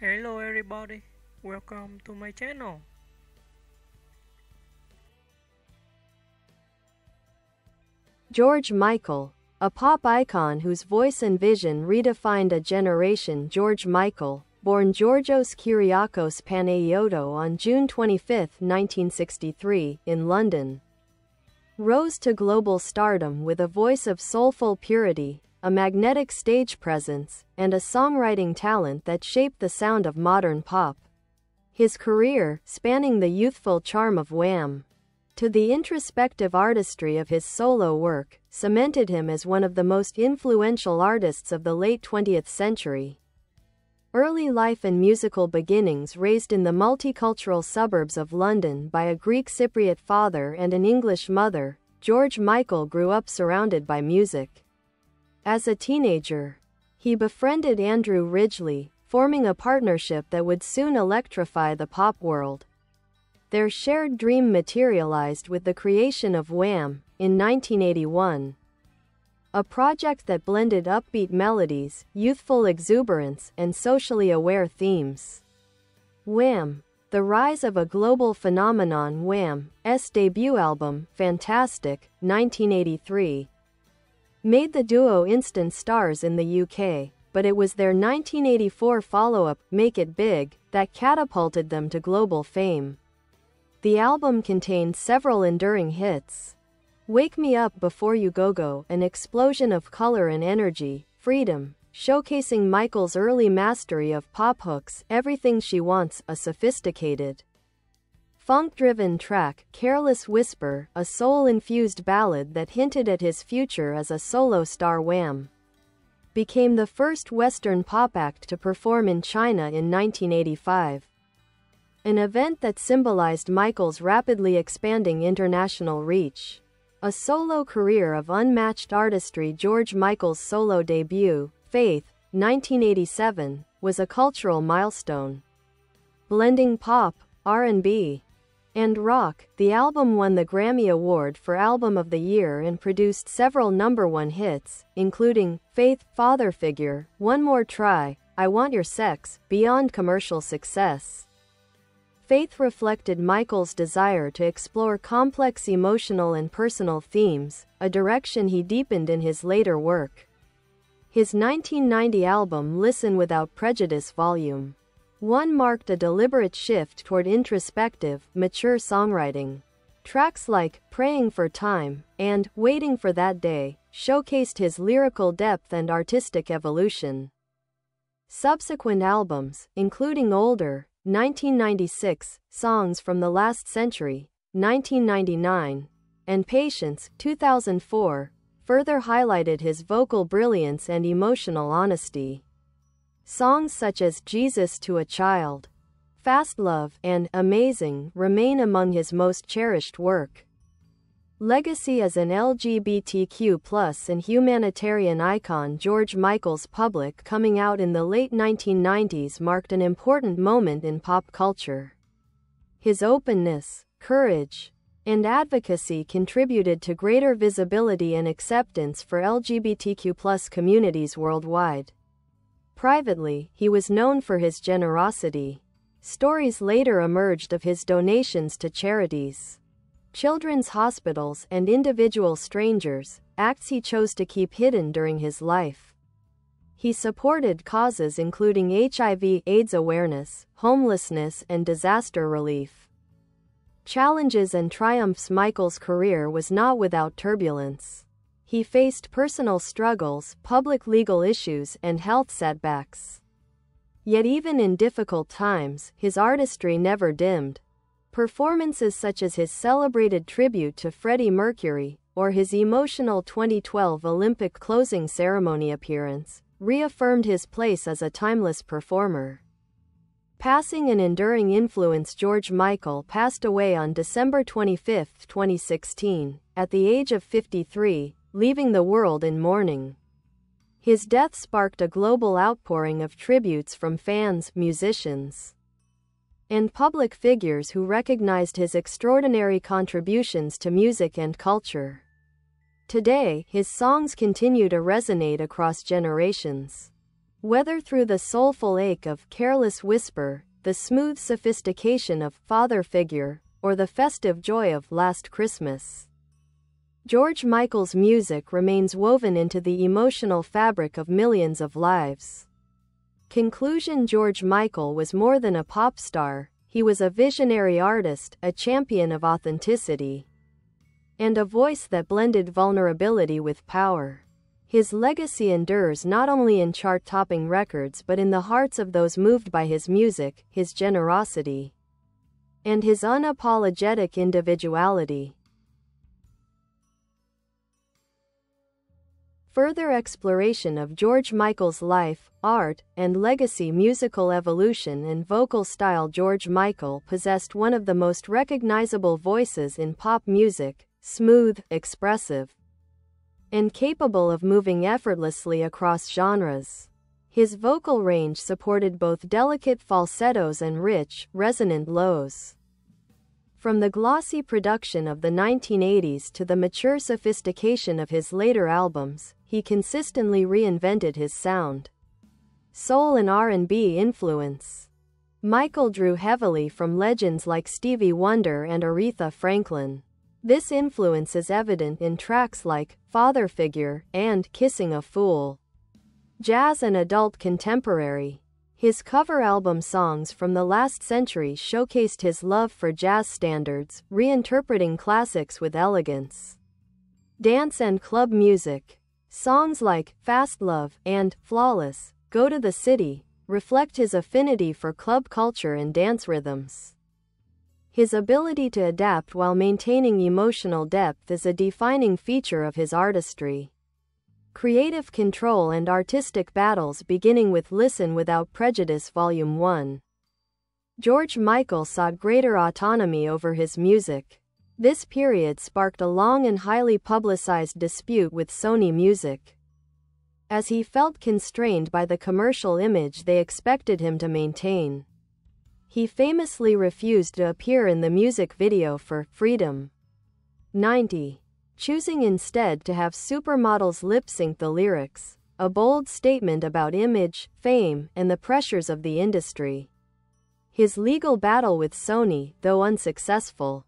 Hello everybody, welcome to my channel. George Michael, a pop icon whose voice and vision redefined a generation. George Michael, born Georgios Kyriacos Panayiotou on June 25, 1963, in London, rose to global stardom with a voice of soulful purity, a magnetic stage presence, and a songwriting talent that shaped the sound of modern pop. His career, spanning the youthful charm of Wham to the introspective artistry of his solo work, cemented him as one of the most influential artists of the late 20th century. Early life and musical beginnings. Raised in the multicultural suburbs of London by a Greek Cypriot father and an English mother, George Michael grew up surrounded by music. As a teenager, he befriended Andrew Ridgeley, forming a partnership that would soon electrify the pop world. Their shared dream materialized with the creation of Wham in 1981, a project that blended upbeat melodies, youthful exuberance, and socially aware themes. Wham! The rise of a global phenomenon. Wham's debut album, Fantastic, 1983, made the duo instant stars in the UK, but it was their 1984 follow-up, Make It Big, that catapulted them to global fame. The album contained several enduring hits. Wake Me Up Before You Go, an explosion of color and energy. Freedom, showcasing Michael's early mastery of pop hooks. Everything She Wants, a sophisticated, funk-driven track. Careless Whisper, a soul-infused ballad that hinted at his future as a solo star. Wham became the first Western pop act to perform in China in 1985. An event that symbolized Michael's rapidly expanding international reach. A solo career of unmatched artistry. George Michael's solo debut, Faith, 1987, was a cultural milestone. Blending pop, R&B, and rock, the album won the Grammy Award for Album of the Year and produced several number-one hits, including Faith, Father Figure, One More Try, I Want Your Sex. Beyond commercial success, Faith reflected Michael's desire to explore complex emotional and personal themes, a direction he deepened in his later work. His 1990 album Listen Without Prejudice Vol. 1 marked a deliberate shift toward introspective, mature songwriting. Tracks like Praying for Time and Waiting for That Day showcased his lyrical depth and artistic evolution. Subsequent albums, including Older, 1996, Songs from the Last Century, 1999, and Patience, 2004, further highlighted his vocal brilliance and emotional honesty. Songs such as Jesus to a Child, Fast Love, and Amazing remain among his most cherished work. Legacy as an LGBTQ+ and humanitarian icon. George Michael's public coming out in the late 1990s marked an important moment in pop culture. His openness, courage, and advocacy contributed to greater visibility and acceptance for LGBTQ+ communities worldwide. Privately, he was known for his generosity. Stories later emerged of his donations to charities, children's hospitals, and individual strangers, acts he chose to keep hidden during his life. He supported causes including HIV/AIDS awareness, homelessness, and disaster relief. Challenges and triumphs. Michael's career was not without turbulence. He faced personal struggles, public legal issues, and health setbacks. Yet even in difficult times, his artistry never dimmed. Performances such as his celebrated tribute to Freddie Mercury, or his emotional 2012 Olympic closing ceremony appearance, reaffirmed his place as a timeless performer. Passing an enduring influence. George Michael passed away on December 25, 2016, at the age of 53, leaving the world in mourning. His death sparked a global outpouring of tributes from fans, musicians, and public figures who recognized his extraordinary contributions to music and culture. Today, his songs continue to resonate across generations. Whether through the soulful ache of Careless Whisper, the smooth sophistication of Father Figure, or the festive joy of Last Christmas, George Michael's music remains woven into the emotional fabric of millions of lives. Conclusion: George Michael was more than a pop star, he was a visionary artist, a champion of authenticity, and a voice that blended vulnerability with power. His legacy endures not only in chart-topping records but in the hearts of those moved by his music, his generosity, and his unapologetic individuality. Further exploration of George Michael's life, art, and legacy. Musical evolution and vocal style. George Michael possessed one of the most recognizable voices in pop music, smooth, expressive, and capable of moving effortlessly across genres. His vocal range supported both delicate falsettos and rich, resonant lows. From the glossy production of the 1980s to the mature sophistication of his later albums, he consistently reinvented his sound. Soul and R&B influence. Michael drew heavily from legends like Stevie Wonder and Aretha Franklin. This influence is evident in tracks like Father Figure and Kissing a Fool. Jazz and adult contemporary. His cover album Songs from the Last Century showcased his love for jazz standards, reinterpreting classics with elegance. Dance and club music. Songs like Fast Love and Flawless, Go to the City reflect his affinity for club culture and dance rhythms. His ability to adapt while maintaining emotional depth is a defining feature of his artistry. Creative control and artistic battles. Beginning with Listen Without Prejudice Volume 1. George Michael sought greater autonomy over his music. This period sparked a long and highly publicized dispute with Sony Music, as he felt constrained by the commercial image they expected him to maintain. He famously refused to appear in the music video for Freedom 90, choosing instead to have supermodels lip-sync the lyrics, a bold statement about image, fame, and the pressures of the industry. His legal battle with Sony, though unsuccessful,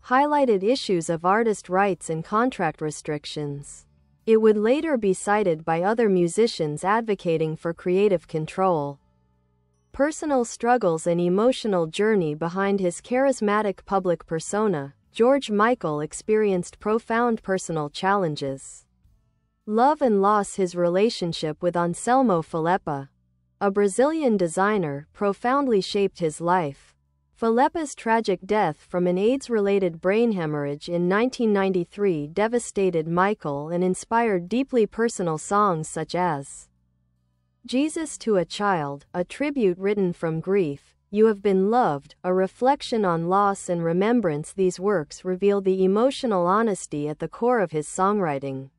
highlighted issues of artist rights and contract restrictions. It would later be cited by other musicians advocating for creative control. Personal struggles and emotional journey. Behind his charismatic public persona, George Michael experienced profound personal challenges. Love and loss. His relationship with Anselmo Falepa, a Brazilian designer, profoundly shaped his life. Falepa's tragic death from an AIDS-related brain hemorrhage in 1993 devastated Michael and inspired deeply personal songs such as Jesus to a Child, a tribute written from grief, You Have Been Loved, a reflection on loss and remembrance. These works reveal the emotional honesty at the core of his songwriting.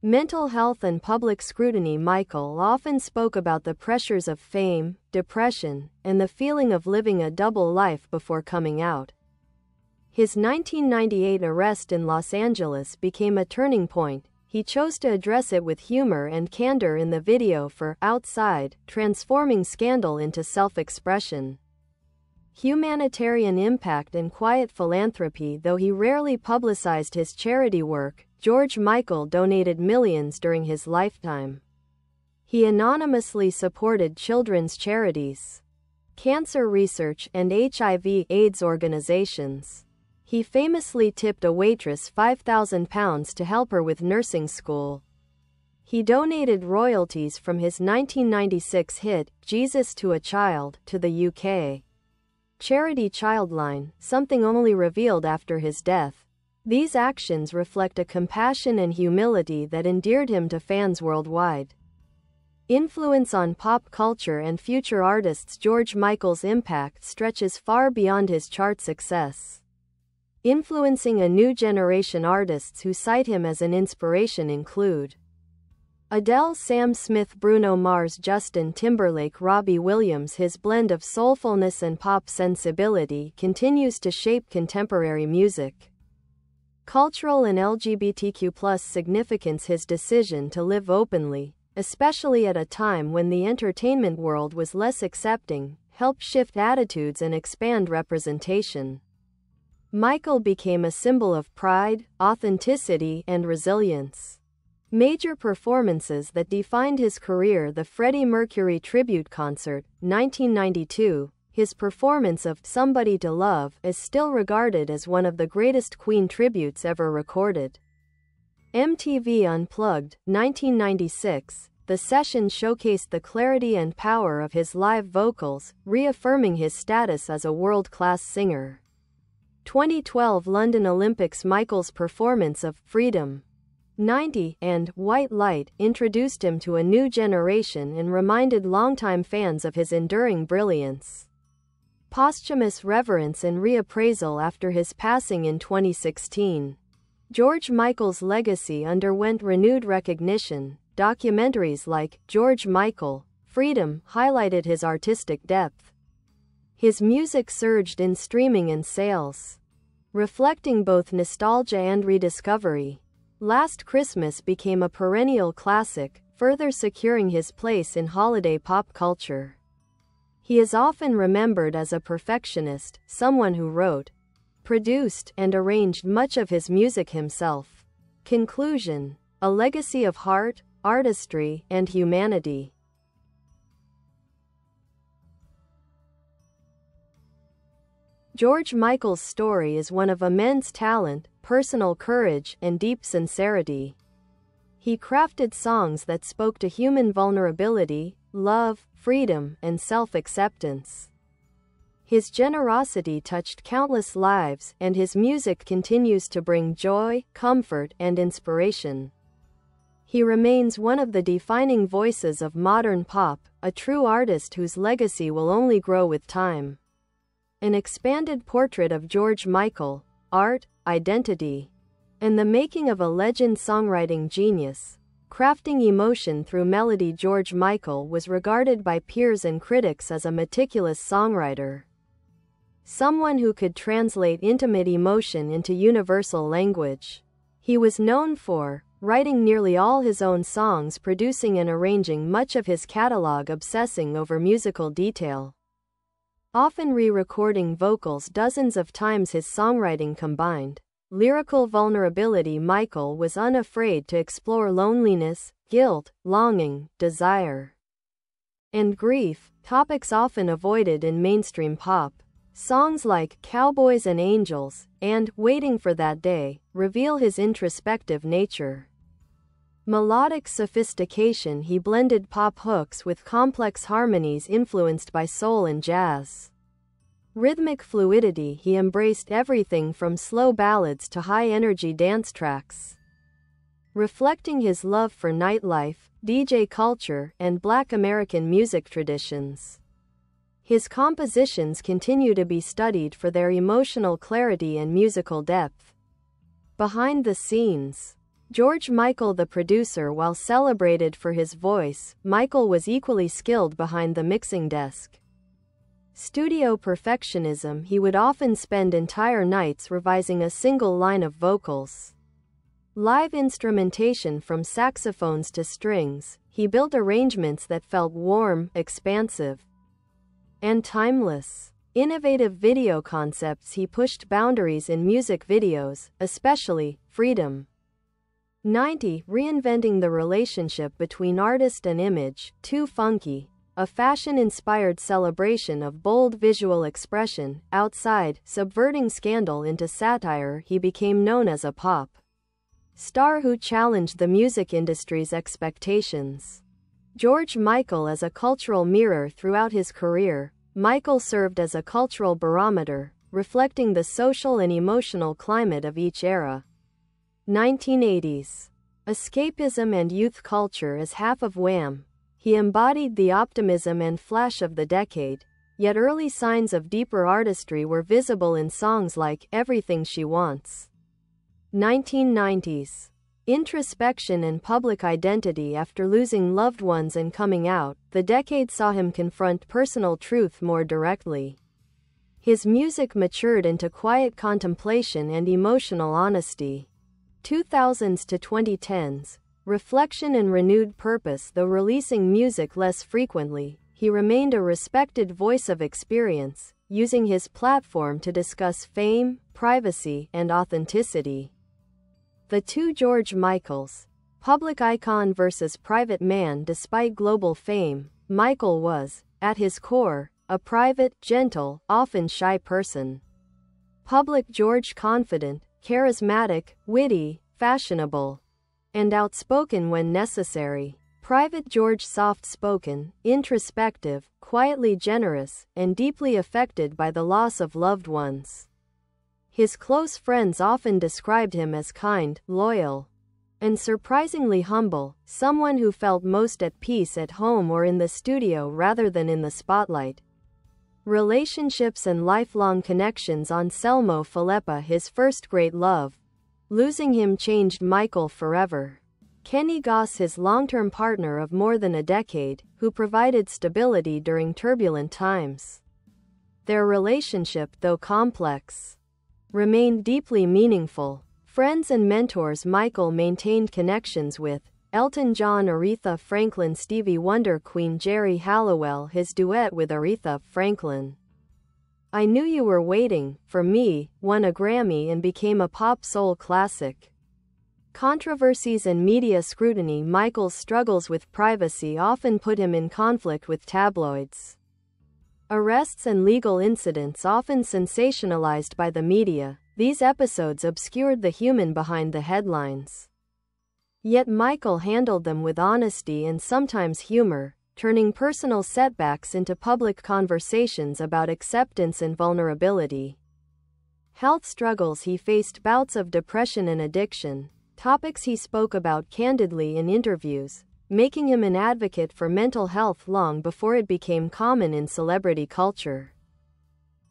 Mental health and public scrutiny. Michael often spoke about the pressures of fame, depression, and the feeling of living a double life before coming out. His 1998 arrest in Los Angeles became a turning point. He chose to address it with humor and candor in the video for Outside, transforming scandal into self-expression. Humanitarian impact and quiet philanthropy. Though he rarely publicized his charity work, George Michael donated millions during his lifetime. He anonymously supported children's charities, cancer research, and HIV/AIDS organizations. He famously tipped a waitress £5,000 to help her with nursing school. He donated royalties from his 1996 hit, Jesus to a Child, to the UK charity Childline, something only revealed after his death. These actions reflect a compassion and humility that endeared him to fans worldwide. Influence on pop culture and future artists. George Michael's impact stretches far beyond his chart success, influencing a new generation. Artists who cite him as an inspiration include Adele, Sam Smith, Bruno Mars, Justin Timberlake, Robbie Williams. His blend of soulfulness and pop sensibility continues to shape contemporary music. Cultural and LGBTQ+ significance. His decision to live openly, especially at a time when the entertainment world was less accepting, helped shift attitudes and expand representation. Michael became a symbol of pride, authenticity, and resilience. Major performances that defined his career: the Freddie Mercury tribute concert, 1992. His performance of Somebody to Love is still regarded as one of the greatest Queen tributes ever recorded. MTV Unplugged, 1996. The session showcased the clarity and power of his live vocals, reaffirming his status as a world-class singer. 2012 London Olympics. Michael's performance of Freedom 90 and White Light introduced him to a new generation and reminded longtime fans of his enduring brilliance. Posthumous reverence and reappraisal after his passing in 2016. George Michael's legacy underwent renewed recognition. Documentaries like George Michael, Freedom highlighted his artistic depth. His music surged in streaming and sales, reflecting both nostalgia and rediscovery. Last Christmas became a perennial classic, further securing his place in holiday pop culture. He is often remembered as a perfectionist, someone who wrote, produced, and arranged much of his music himself. Conclusion: a legacy of heart, artistry, and humanity. George Michael's story is one of immense talent, personal courage, and deep sincerity. He crafted songs that spoke to human vulnerability, love, freedom, and self-acceptance. His generosity touched countless lives, and his music continues to bring joy, comfort, and inspiration. He remains one of the defining voices of modern pop, a true artist whose legacy will only grow with time. An expanded portrait of George Michael, art, identity, and the making of a legend songwriting genius. Crafting emotion through melody. George Michael was regarded by peers and critics as a meticulous songwriter. Someone who could translate intimate emotion into universal language. He was known for writing nearly all his own songs, producing and arranging much of his catalog, obsessing over musical detail, often re-recording vocals dozens of times. His songwriting combined lyrical vulnerability. Michael was unafraid to explore loneliness, guilt, longing, desire, and grief, topics often avoided in mainstream pop. Songs like Cowboys and Angels and Waiting for That Day reveal his introspective nature. Melodic sophistication. He blended pop hooks with complex harmonies influenced by soul and jazz. Rhythmic fluidity. He embraced everything from slow ballads to high-energy dance tracks, reflecting his love for nightlife, DJ culture, and Black American music traditions. His compositions continue to be studied for their emotional clarity and musical depth. Behind the scenes. George Michael, the producer. While celebrated for his voice, Michael was equally skilled behind the mixing desk. Studio perfectionism. He would often spend entire nights revising a single line of vocals. Live instrumentation. From saxophones to strings, he built arrangements that felt warm, expansive, and timeless. Innovative video concepts. He pushed boundaries in music videos, especially Freedom 90, reinventing the relationship between artist and image. Too Funky, a fashion-inspired celebration of bold visual expression. Outside, subverting scandal into satire. He became known as a pop star who challenged the music industry's expectations. George Michael as a cultural mirror. Throughout his career, Michael served as a cultural barometer, reflecting the social and emotional climate of each era. 1980s. Escapism and youth culture. As half of Wham, he embodied the optimism and flash of the decade, yet early signs of deeper artistry were visible in songs like Everything She Wants. 1990s. Introspection and public identity. After losing loved ones and coming out, the decade saw him confront personal truth more directly. His music matured into quiet contemplation and emotional honesty. 2000s to 2010s. reflection and renewed purpose. Though releasing music less frequently, he remained a respected voice of experience, using his platform to discuss fame, privacy, and authenticity. The two George Michaels. Public icon versus private man. Despite global fame, Michael was, at his core, a private, gentle, often shy person. Public George confident, charismatic, witty, fashionable, and outspoken when necessary. Private George soft-spoken, introspective, quietly generous, and deeply affected by the loss of loved ones. His close friends often described him as kind, loyal, and surprisingly humble, someone who felt most at peace at home or in the studio rather than in the spotlight. Relationships and lifelong connections. Anselmo Falepa, his first great love. Losing him changed Michael forever. Kenny Goss, his long-term partner of more than a decade, who provided stability during turbulent times. Their relationship, though complex, remained deeply meaningful. Friends and mentors. Michael maintained connections with Elton John, Aretha Franklin, Stevie Wonder, Queen, Jerry Halliwell. His duet with Aretha Franklin, I Knew You Were Waiting for Me, won a Grammy and became a pop soul classic. Controversies and media scrutiny. Michael's struggles with privacy often put him in conflict with tabloids. Arrests and legal incidents often sensationalized by the media. These episodes obscured the human behind the headlines. Yet Michael handled them with honesty and sometimes humor, turning personal setbacks into public conversations about acceptance and vulnerability. Health struggles. He faced bouts of depression and addiction, topics he spoke about candidly in interviews, making him an advocate for mental health long before it became common in celebrity culture.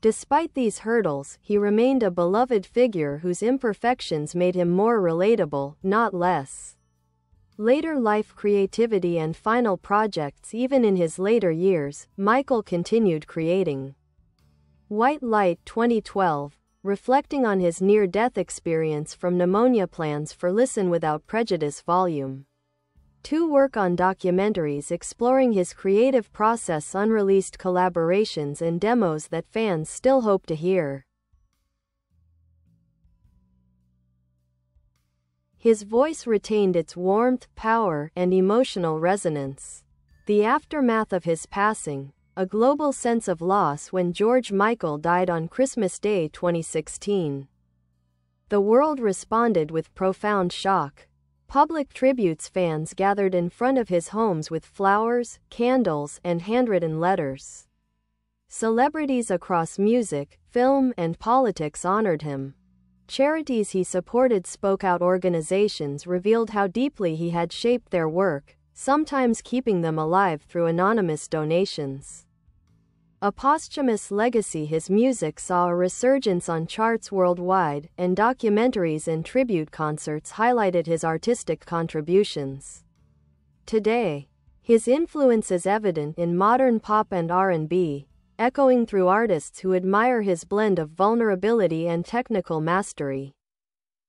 Despite these hurdles, he remained a beloved figure whose imperfections made him more relatable, not less. Later life, creativity and final projects. Even in his later years, Michael continued creating. White Light 2012, reflecting on his near-death experience from pneumonia. Plans for Listen Without Prejudice Volume 2. Work on documentaries exploring his creative process. Unreleased collaborations and demos that fans still hope to hear. His voice retained its warmth, power, and emotional resonance. The aftermath of his passing, a global sense of loss when George Michael died on Christmas Day 2016. The world responded with profound shock. Public tributes. Fans gathered in front of his homes with flowers, candles, and handwritten letters. Celebrities across music, film, and politics honored him. Charities he supported spoke out. Organizations revealed how deeply he had shaped their work, sometimes keeping them alive through anonymous donations. A posthumous legacy. His music saw a resurgence on charts worldwide, and documentaries and tribute concerts highlighted his artistic contributions. Today, his influence is evident in modern pop and R&B, echoing through artists who admire his blend of vulnerability and technical mastery.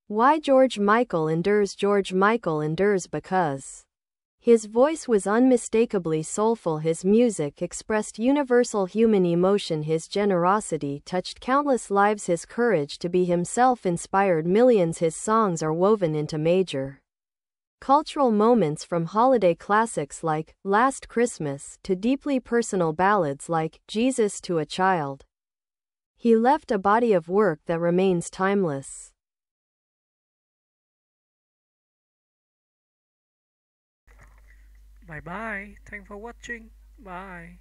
Why George Michael endures? George Michael endures because his voice was unmistakably soulful. His music expressed universal human emotion. His generosity touched countless lives. His courage to be himself inspired millions. His songs are woven into major cultural moments, from holiday classics like Last Christmas to deeply personal ballads like Jesus to a Child. He left a body of work that remains timeless. Bye bye. Thanks for watching. Bye.